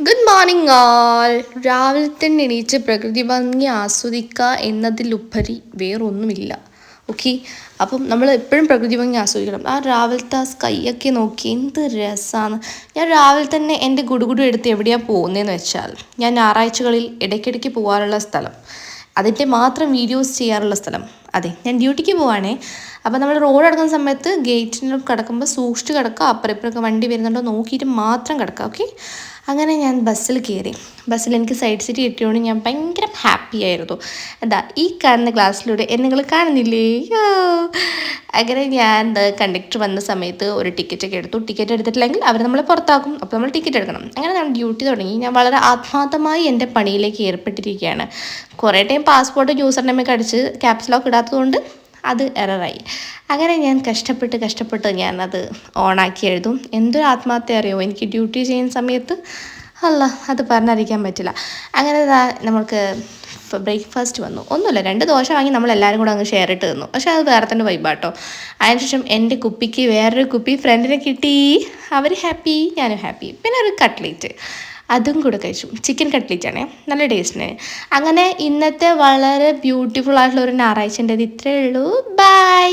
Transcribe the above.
Good morning all. രാവിലെ തന്നെ എണീറ്റ് പ്രകൃതി ഭംഗി ആസ്വദിക്കുക എന്നതിലുപരി വേറൊന്നുമില്ല. ഓക്കെ, അപ്പം നമ്മൾ എപ്പോഴും പ്രകൃതി ഭംഗി ആസ്വദിക്കണം. ആ രാവിലത്തെ ആ സ്കൈയൊക്കെ നോക്കി എന്ത് രസമാണ്. ഞാൻ രാവിലെ തന്നെ എൻ്റെ ഗുഡുഗുഡു എടുത്ത് എവിടെയാണ് പോകുന്നതെന്ന് വെച്ചാൽ, ഞാൻ ഞായറാഴ്ചകളിൽ ഇടയ്ക്കിടയ്ക്ക് പോകാറുള്ള സ്ഥലം, അതിൻ്റെ മാത്രം വീഡിയോസ് ചെയ്യാറുള്ള സ്ഥലം. അതെ, ഞാൻ ഡ്യൂട്ടിക്ക് പോവാണേ. അപ്പോൾ നമ്മൾ റോഡ് കിടക്കുന്ന സമയത്ത് ഗേറ്റിന് കിടക്കുമ്പോൾ സൂക്ഷിച്ച് കിടക്കുക, അപ്പുറം ഇപ്പുറമൊക്കെ വണ്ടി വരുന്നുണ്ടോ നോക്കിയിട്ട് മാത്രം കിടക്കുക. ഓക്കെ, അങ്ങനെ ഞാൻ ബസ്സിൽ കയറി. ബസ്സിൽ എനിക്ക് സൈഡ് സീറ്റ് കിട്ടിയതുകൊണ്ട് ഞാൻ ഭയങ്കര ഹാപ്പി ആയിരുന്നു. എന്താ ഈ കാണുന്ന ക്ലാസ്സിലൂടെ എന്നെ നിങ്ങൾ കാണുന്നില്ലേ? അങ്ങനെ ഞാൻ കണ്ടക്ടർ വന്ന സമയത്ത് ഒരു ടിക്കറ്റൊക്കെ എടുത്തു. ടിക്കറ്റ് എടുത്തിട്ടില്ലെങ്കിൽ അവർ നമ്മളെ പുറത്താക്കും. അപ്പോൾ നമ്മൾ ടിക്കറ്റ് എടുക്കണം. അങ്ങനെ ഞാൻ ഡ്യൂട്ടി തുടങ്ങി. ഞാൻ വളരെ ആത്മാർത്ഥമായി എൻ്റെ പണിയിലേക്ക് ഏർപ്പെട്ടിരിക്കുകയാണ്. കുറേ ടൈം പാസ്പോർട്ട് യൂസർ നെയിമൊക്കെ അടിച്ച് ക്യാപ്സ് ലോക്ക് ഇടാത്തതുകൊണ്ട് അത് എററായി. അങ്ങനെ ഞാൻ കഷ്ടപ്പെട്ട് ഞാനത് ഓണാക്കി എഴുതും. എന്തൊരു ആത്മാർത്ഥത അറിയുമോ എനിക്ക് ഡ്യൂട്ടി ചെയ്യുന്ന സമയത്ത്. അല്ല, അത് പറഞ്ഞറിയിക്കാൻ പറ്റില്ല. അങ്ങനെ നമുക്ക് ബ്രേക്ക്ഫാസ്റ്റ് വന്നു. ഒന്നുമില്ല, 2 ദോശ വാങ്ങി നമ്മളെല്ലാവരും കൂടെ അങ്ങ് ഷെയർ ഇട്ട് തന്നു. പക്ഷേ അത് വേറെ തന്നെ വൈബാട്ടോ. അതിനുശേഷം എൻ്റെ കുപ്പിക്ക് വേറൊരു കുപ്പി ഫ്രണ്ടിനെ കിട്ടി. അവർ ഹാപ്പി, ഞാനും ഹാപ്പി. പിന്നെ ഒരു കട്ട്ലേറ്റ്, അതും കൂടെ കഴിച്ചു. ചിക്കൻ കട്ട്ലേറ്റാണേ, നല്ല ടേസ്റ്റിന്. അങ്ങനെ ഇന്നത്തെ വളരെ ബ്യൂട്ടിഫുൾ ആയിട്ടുള്ള ഒരു ഞായറാഴ്ച ഇത്രയേ ഉള്ളൂ. ബൈ.